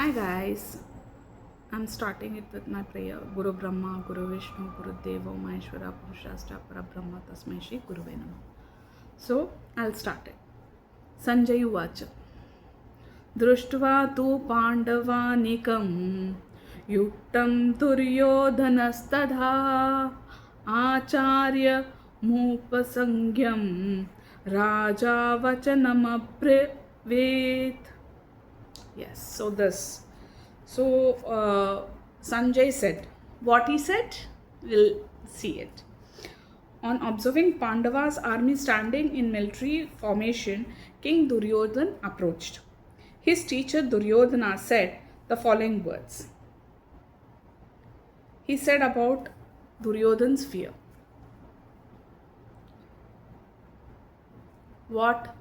Hi guys, I'm starting it with my prayer. Guru Brahma, Guru Vishnu, Guru Deva, Maheshwara, Purushastra, Parabrahma, Tasmai Shri Guruve Namah. So I'll start it. Sanjay Uvacha. दृष्ट्वा तु पाण्डवानीकं युक्तं दुर्योधनस्तथा आचार्यमुपसंज्ञं राजा वचनमब्रवीत्. Yes, Sanjay said, what he said, we'll see it. On observing Pandava's army standing in military formation, King Duryodhana approached. His teacher Duryodhana said the following words. He said about Duryodhana's fear. What?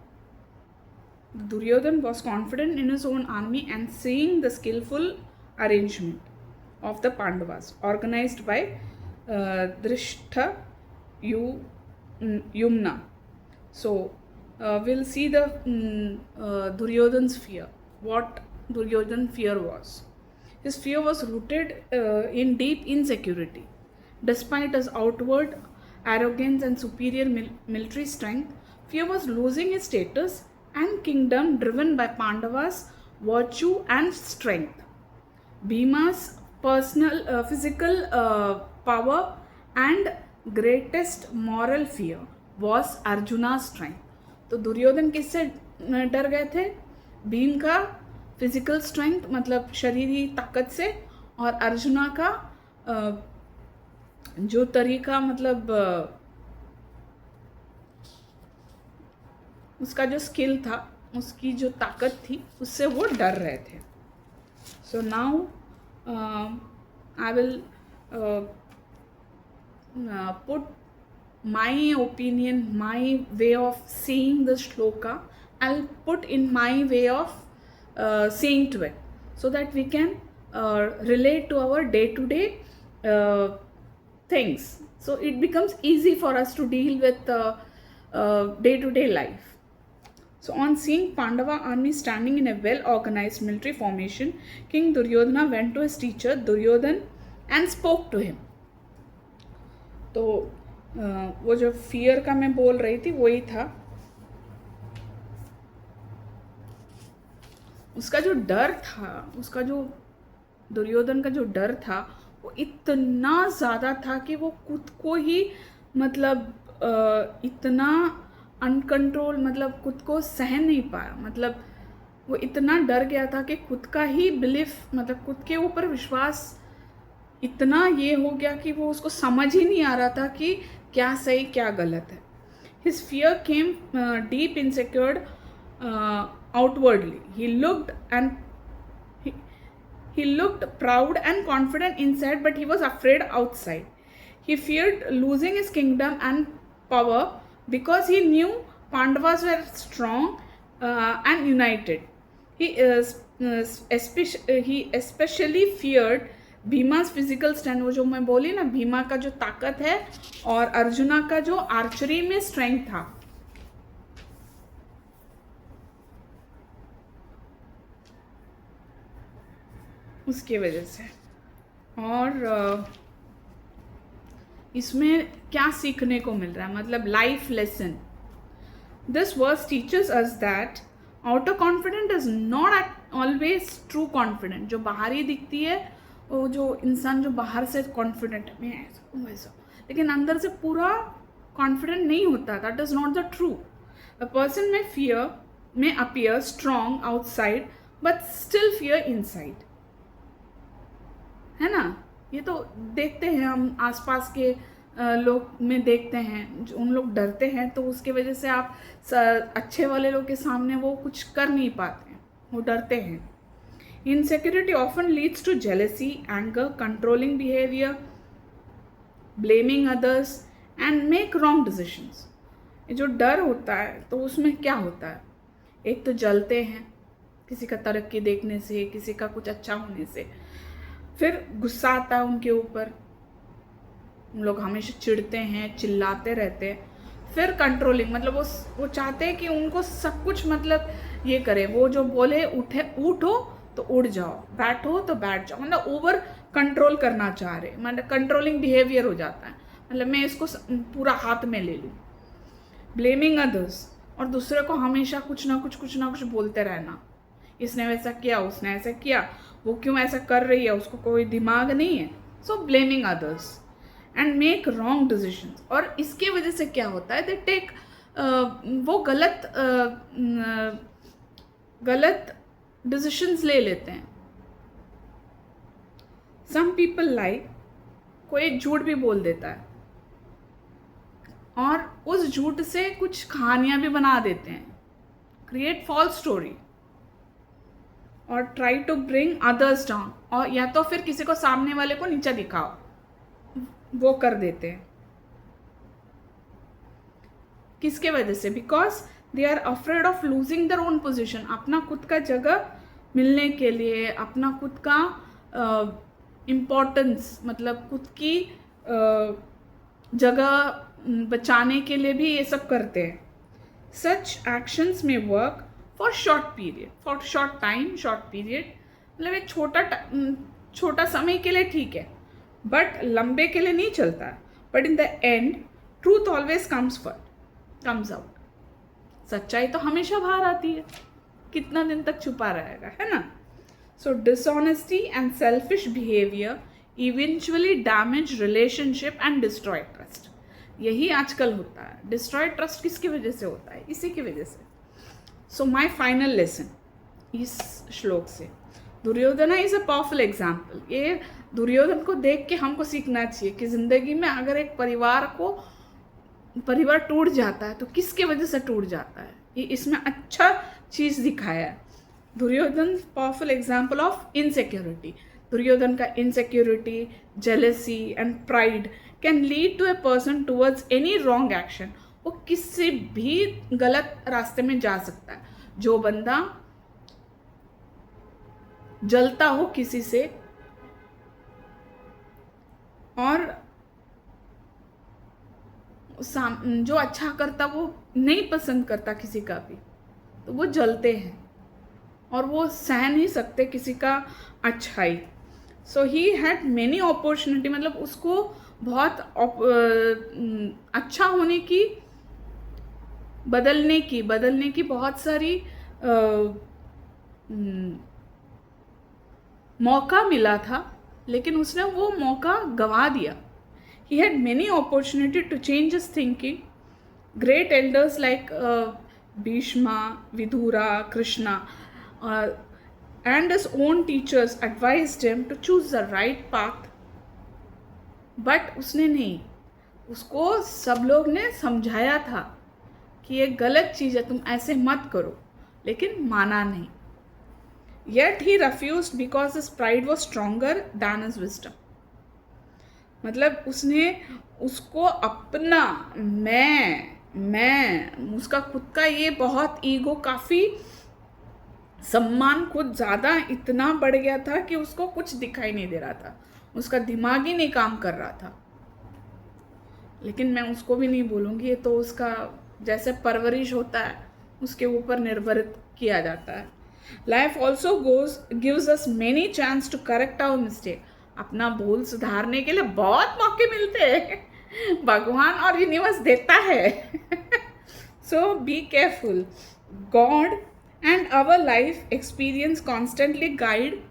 Duryodhana was confident in his own army and seeing the skillful arrangement of the Pandavas organized by Drishta Yumna. So we'll see the Duryodhana's fear. What Duryodhana's fear was. His fear was rooted in deep insecurity. Despite his outward arrogance and superior military strength, fear was losing his status and kingdom driven by Pandavas' virtue and strength. Bhima's personal physical power and greatest moral fear was Arjuna's strength. तो दुर्योधन किससे डर गए थे? भीम का physical strength मतलब शरीरी ताकत से, और अर्जुना का जो तरीका मतलब उसका जो स्किल था, उसकी जो ताकत थी, उससे वो डर रहे थे. So now I will put my opinion, my way of seeing the shloka. I'll put in my way of seeing to it, so that we can relate to our day-to-day things. So it becomes easy for us to deal with day-to-day life. So on seeing Pandava army standing in a well-organized military formation, King Duryodhana went to his teacher Duryodhana and spoke to him. तो वो जो fear का मैं बोल रही थी वही था. उसका जो डर था, उसका जो दुर्योधन का जो डर था वो इतना ज़्यादा था कि वो खुद को ही मतलब इतना अनकंट्रोल मतलब खुद को सहन नहीं पाया. मतलब वो इतना डर गया था कि खुद का ही बिलीफ मतलब खुद के ऊपर विश्वास इतना ये हो गया कि वो उसको समझ ही नहीं आ रहा था कि क्या सही क्या गलत है. His fear came deep insecured outwardly. he looked proud and confident inside, but he was afraid outside. He feared losing his kingdom and power because he knew Pandavas were strong and united. He especially feared Bhima's physical strength. वो जो मैं बोली ना, भीमा का जो ताकत है और अर्जुना का जो आर्चरी में स्ट्रेंथ था. उसकी वजह से. और इसमें क्या सीखने को मिल रहा है मतलब life lesson. This verse teaches us that outer confident is not always true confident. जो बाहरी दिखती है वो जो इंसान जो बाहर से कॉन्फिडेंट है मैं ऐसा हूँ वैसा, लेकिन अंदर से पूरा कॉन्फिडेंट नहीं होता. That is not the true. A person may appear strong outside but still fear inside, है ना. ये तो देखते हैं हम आसपास के लोग में देखते हैं, जो उन लोग डरते हैं तो उसके वजह से आप अच्छे वाले लोग के सामने वो कुछ कर नहीं पाते, वो डरते हैं. Insecurity often leads to jealousy, anger, controlling behavior, blaming others, and make wrong decisions. ये जो डर होता है तो उसमें क्या होता है, एक तो जलते हैं किसी का तरक्की देखने से, किसी का कुछ अच्छा होने से. फिर गुस्सा आता है उनके ऊपर, उन लोग हमेशा चिढ़ते हैं, चिल्लाते रहते हैं. फिर कंट्रोलिंग मतलब वो चाहते हैं कि उनको सब कुछ मतलब ये करे, वो जो बोले उठो तो उड़ जाओ, बैठो तो बैठ जाओ, मतलब ओवर कंट्रोल करना चाह रहे, मतलब कंट्रोलिंग बिहेवियर हो जाता है, मतलब मैं इसको पूरा हाथ में ले लूँ। ब्लेमिंग अदर्स, और दूसरे को हमेशा कुछ ना कुछ बोलते रहना, इसने वैसा किया, उसने ऐसा किया, वो क्यों ऐसा कर रही है, उसको कोई दिमाग नहीं है। So blaming others and make wrong decision, और इसके वजह से क्या होता है, दे टेक वो गलत डिसीशंस ले लेते हैं। सम पीपल लाइक, कोई एक झूठ भी बोल देता है और उस झूठ से कुछ कहानियां भी बना देते हैं, क्रिएट फॉल्स स्टोरी, और try to bring others down, और या तो फिर किसी को सामने वाले को नीचा दिखाओ, वो कर देते हैं। किसके वजह से? Because they are afraid of losing their own position, अपना खुद का जगह मिलने के लिए, अपना खुद का इम्पोर्टेंस, मतलब खुद की जगह बचाने के लिए भी ये सब करते हैं। सच एक्शंस में work for short period, for short time, short period, मतलब एक छोटा समय के लिए ठीक है, बट लंबे के लिए नहीं चलता है। But in the end truth always comes out, सच्चाई तो हमेशा बाहर आती है, कितना दिन तक छुपा रहेगा, है ना। So dishonesty and selfish behaviour eventually damage relationship and destroy trust. यही आजकल होता है। डिस्ट्रॉय ट्रस्ट किसकी वजह से होता है? इसी की वजह से। सो माई फाइनल लेसन इस श्लोक से, Duryodhana is a powerful example. ये दुर्योधन को देख के हमको सीखना चाहिए कि जिंदगी में अगर एक परिवार टूट जाता है तो किसके वजह से टूट जाता है, ये इसमें अच्छा चीज़ दिखाया है। Duryodhan powerful example of insecurity. Duryodhan का insecurity, jealousy and pride can lead to a person towards any wrong action. वो किसी भी गलत रास्ते में जा सकता है। जो बंदा जलता हो किसी से और जो अच्छा करता वो नहीं पसंद करता किसी का भी, तो वो जलते हैं और वो सह नहीं सकते किसी का अच्छाई। सो ही हैड मेनी अपॉर्चुनिटी, मतलब उसको बहुत अच्छा होने की, बदलने की बहुत सारी मौका मिला था, लेकिन उसने वो मौका गंवा दिया। He had many opportunity to change his thinking. Great elders like Bhishma, Vidura, Krishna, and his own teachers advised him to choose the right path. But उसने नहीं, उसको सब लोग ने समझाया था कि ये गलत चीज़ है, तुम ऐसे मत करो, लेकिन माना नहीं। Yet he refused because his pride was stronger than his wisdom. मतलब उसको अपना मैं उसका खुद का ये बहुत ईगो, काफ़ी सम्मान खुद ज़्यादा इतना बढ़ गया था कि उसको कुछ दिखाई नहीं दे रहा था, उसका दिमाग ही नहीं काम कर रहा था। लेकिन मैं उसको भी नहीं बोलूँगी, ये तो उसका जैसे परवरिश होता है उसके ऊपर निर्भरित किया जाता है। Life also gives us many chance to correct our mistake. अपना भूल सुधारने के लिए बहुत मौके मिलते हैं, भगवान और यूनिवर्स देता है। So be careful. God and our life experience constantly guide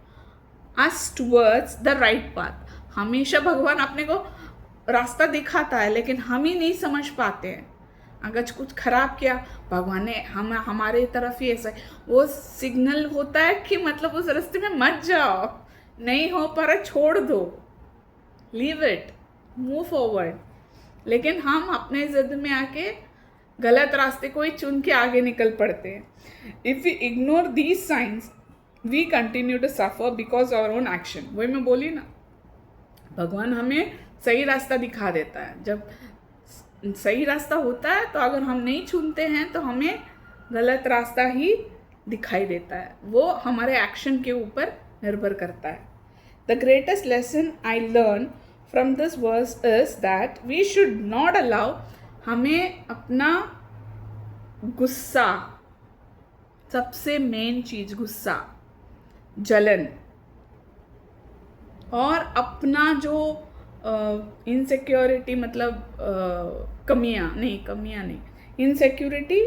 us towards the right path. हमेशा भगवान अपने को रास्ता दिखाता है, लेकिन हम ही नहीं समझ पाते हैं। अगर कुछ खराब किया, भगवान ने हमारे तरफ ही ऐसा, वो सिग्नल होता है कि मतलब उस रास्ते में मत जाओ, नहीं हो पा रहा छोड़ दो, लीव इट, मूव फॉरवर्ड। लेकिन हम अपने जिद में आके गलत रास्ते को ही चुन के आगे निकल पड़ते हैं। If we ignore these signs we continue to suffer because our own action. वही मैं बोली ना, भगवान हमें सही रास्ता दिखा देता है। जब सही रास्ता होता है तो अगर हम नहीं चुनते हैं तो हमें गलत रास्ता ही दिखाई देता है। वो हमारे एक्शन के ऊपर निर्भर करता है। The greatest lesson I learn from this verse is that we should not allow, हमें अपना गुस्सा, सबसे मेन चीज़ गुस्सा, जलन, और अपना जो इनसिक्योरिटी, मतलब कमियां नहीं, इनसिक्योरिटी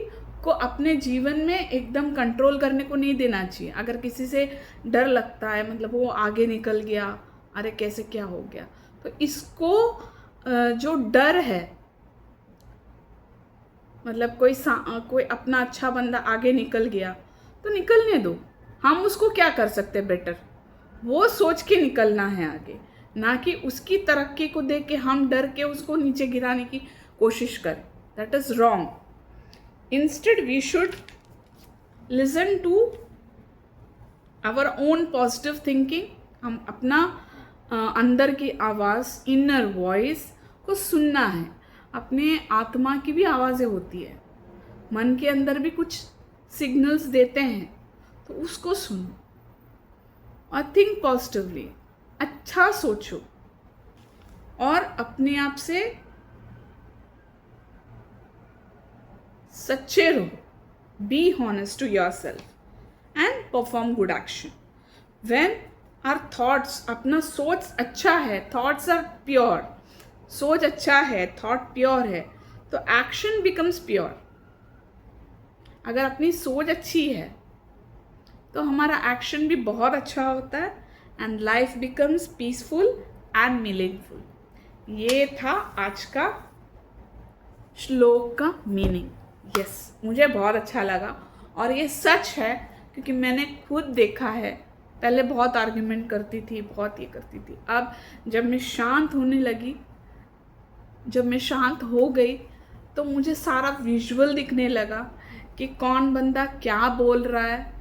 को अपने जीवन में एकदम कंट्रोल करने को नहीं देना चाहिए। अगर किसी से डर लगता है, मतलब वो आगे निकल गया, अरे कैसे क्या हो गया, तो इसको जो डर है, मतलब कोई अपना अच्छा बंदा आगे निकल गया तो निकलने दो, हम उसको क्या कर सकते बेटर, वो सोच के निकलना है आगे, ना कि उसकी तरक्की को देख के हम डर के उसको नीचे गिराने की कोशिश करें। That is wrong. Instead we should listen to our own positive thinking. हम अपना अंदर की आवाज़, इनर वॉइस को सुनना है। अपने आत्मा की भी आवाज़ें होती है, मन के अंदर भी कुछ सिग्नल्स देते हैं, तो उसको सुनो और थिंक पॉजिटिवली, अच्छा सोचो और अपने आप से सच्चे रहो। Be honest to yourself and perform good action. When our thoughts, अपना सोच अच्छा है, थॉट्स आर प्योर, सोच अच्छा है, थॉट प्योर है, तो एक्शन बिकम्स प्योर। अगर अपनी सोच अच्छी है तो हमारा एक्शन भी बहुत अच्छा होता है and life becomes peaceful and meaningful. ये था आज का श्लोक का मीनिंग। यस, मुझे बहुत अच्छा लगा और ये सच है, क्योंकि मैंने खुद देखा है। पहले बहुत आर्ग्यूमेंट करती थी, बहुत ये करती थी। अब जब मैं शांत होने लगी, जब मैं शांत हो गई, तो मुझे सारा विजुअल दिखने लगा कि कौन बंदा क्या बोल रहा है,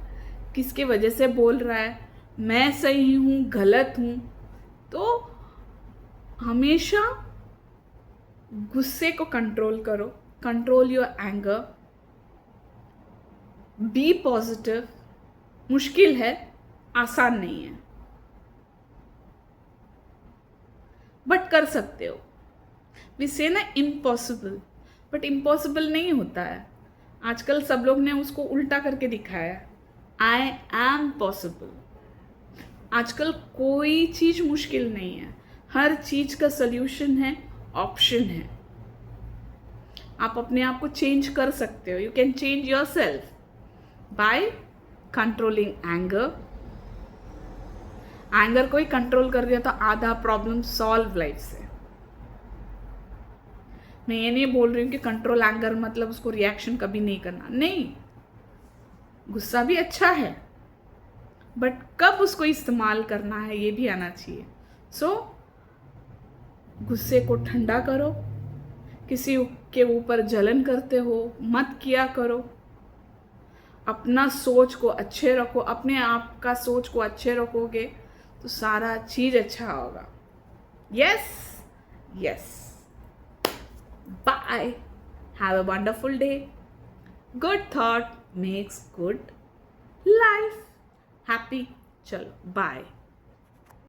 किसके वजह से बोल रहा है, मैं सही हूँ, गलत हूँ। तो हमेशा गुस्से को कंट्रोल करो, control your anger, be positive. मुश्किल है, आसान नहीं है, बट कर सकते हो। वी से ना इम्पॉसिबल, बट इम्पॉसिबल नहीं होता है। आजकल सब लोग ने उसको उल्टा करके दिखाया, आई एम पॉसिबल। आजकल कोई चीज़ मुश्किल नहीं है, हर चीज़ का सल्यूशन है, ऑप्शन है। आप अपने आप को चेंज कर सकते हो। You can change your self by controlling anger. Anger को ही कंट्रोल कर दिया तो आधा प्रॉब्लम सॉल्व लाइफ से। मैं ये नहीं बोल रही हूँ कि कंट्रोल एंगर मतलब उसको रिएक्शन कभी नहीं करना, नहीं, गुस्सा भी अच्छा है, बट कब उसको इस्तेमाल करना है ये भी आना चाहिए। सो गुस्से को ठंडा करो, किसी के ऊपर जलन करते हो मत किया करो, अपना सोच को अच्छे रखो। अपने आप का सोच को अच्छे रखोगे तो सारा चीज अच्छा होगा। Yes yes, bye, have a wonderful day. Good thought makes good life. Happy, चलो बाय।